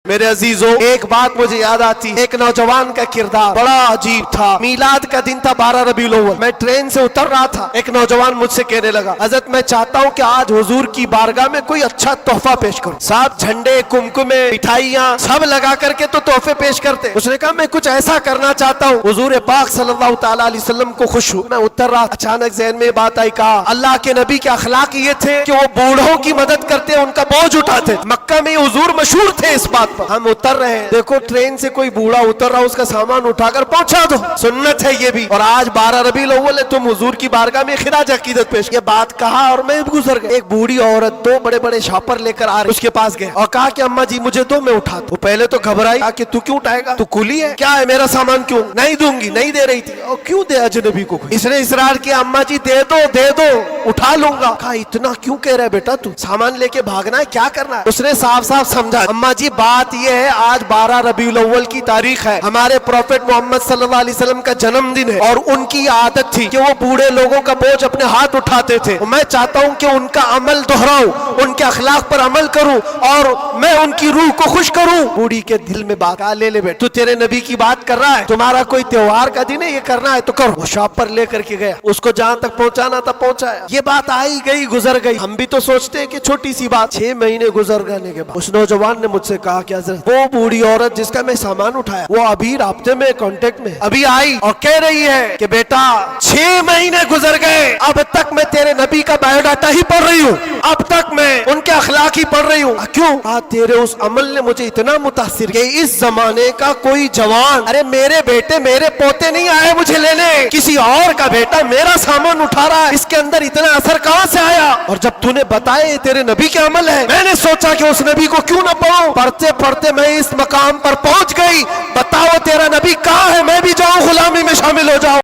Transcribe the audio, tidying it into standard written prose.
میرے عزیزوں، ایک بات مجھے یاد آتی، ایک نوجوان کا کردار بڑا عجیب تھا۔ میلاد کا دن تھا 12 ربیع الاول، میں ٹرین سے اتر رہا تھا، ایک نوجوان مجھ سے کہنے لگا، حضرت میں چاہتا ہوں کہ آج حضور کی بارگاہ میں کوئی اچھا تحفہ پیش کروں۔ صاحب جھنڈے، کمکمے، مٹھائیاں سب لگا کر کے تو تحفے پیش کرتے۔ اس نے کہا میں کچھ ایسا کرنا چاہتا ہوں حضور پاک صلی اللہ تعالی علیہ وسلم کو خوش ہوں۔ میں اتر رہا، اچانک ذہن میں بات آئی، کہا اللہ کے نبی کے اخلاق یہ تھے کہ وہ بوڑھوں کی مدد کرتے، ان کا بوجھ اٹھاتے۔ مکہ میں حضور مشہور تھے اس بات پر۔ ہم اتر رہے ہیں، دیکھو ٹرین سے کوئی بوڑھا اتر رہا، اس کا سامان اٹھا کر پہنچا دو، سنت ہے یہ بھی۔ اور آج 12 ربیع الاول ہے، تم حضور کی بارگاہ میں خراج عقیدت پیش۔ یہ بات کہا اور میں گزر گیا۔ ایک بوڑھی عورت دو بڑے بڑے شاپر لے کر آ رہی، اس کے پاس گئے اور کہا کہ اماں جی مجھے دو، میں اٹھاتا ہوں۔ وہ پہلے تو گھبرائی، کہا کہ تو کیوں اٹھائے گا، تو کلی ہے کیا ہے، میرا سامان کیوں نہیں دوں گی، نہیں دے رہی تھی۔ اور کیوں دے اجنبی کو؟ اس نے اصرار کیا، اماں جی دے دو دے دو، اٹھا لوں گا۔ کہا اتنا کیوں کہہ رہا ہے بیٹا، تو سامان لے کے بھاگنا ہے، کیا کرنا ہے؟ اس نے صاف صاف سمجھا، اماں جی بات یہ ہے آج 12 ربیع الاول کی تاریخ ہے، ہمارے پروفیٹ محمد صلی اللہ علیہ وسلم کا جنم دن ہے، اور ان کی عادت تھی کہ وہ بوڑھے لوگوں کا بوجھ اپنے ہاتھ اٹھاتے تھے۔ میں چاہتا ہوں کہ ان کا عمل دہراؤں، ان کے اخلاق پر عمل کروں اور میں ان کی روح کو خوش کروں۔ بوڑھی کے دل میں بات آ، لے لے بیٹا، تو تیرے نبی کی بات کر رہا ہے، تمہارا کوئی تہوار کا دن ہے، یہ کرنا ہے تو کرو۔ وہ شاپ پر لے کر کے گیا، اس کو جہاں تک پہنچانا تھا پہنچایا۔ یہ بات آئی گئی گزر گئی، ہم بھی تو سوچتے ہیں کہ چھوٹی سی بات۔ 6 مہینے گزر جانے کے بعد اس نوجوان نے مجھ سے کہا کہ حضرت وہ بوڑھی عورت جس کا میں سامان اٹھایا، وہ ابھی رابطے میں، کانٹیکٹ میں، ابھی آئی اور کہہ رہی ہے کہ بیٹا 6 مہینے گزر گئے، اب تک میں تیرے نبی کا بایو ڈاٹا ہی پڑھ رہی ہوں، اب تک میں ان کے اخلاق ہی پڑھ رہی ہوں۔ کیوں؟ تیرے اس عمل نے مجھے اتنا متاثر کہ اس زمانے کا کوئی جوان، ارے میرے بیٹے میرے پوتے نہیں آئے مجھے لینے، کسی اور کا بیٹا میرا سامان اٹھا رہا ہے، اس کے اندر اتنا اثر کہاں سے آیا؟ اور جب تو نے بتایا تیرے نبی کے عمل ہے، میں نے سوچا کہ اس نبی کو کیوں نہ پڑھوں۔ پڑھتے پڑھتے میں اس مقام پر پہنچ گئی، بتاؤ تیرا نبی کہاں ہے، میں بھی جاؤں غلامی میں شامل ہو جاؤں۔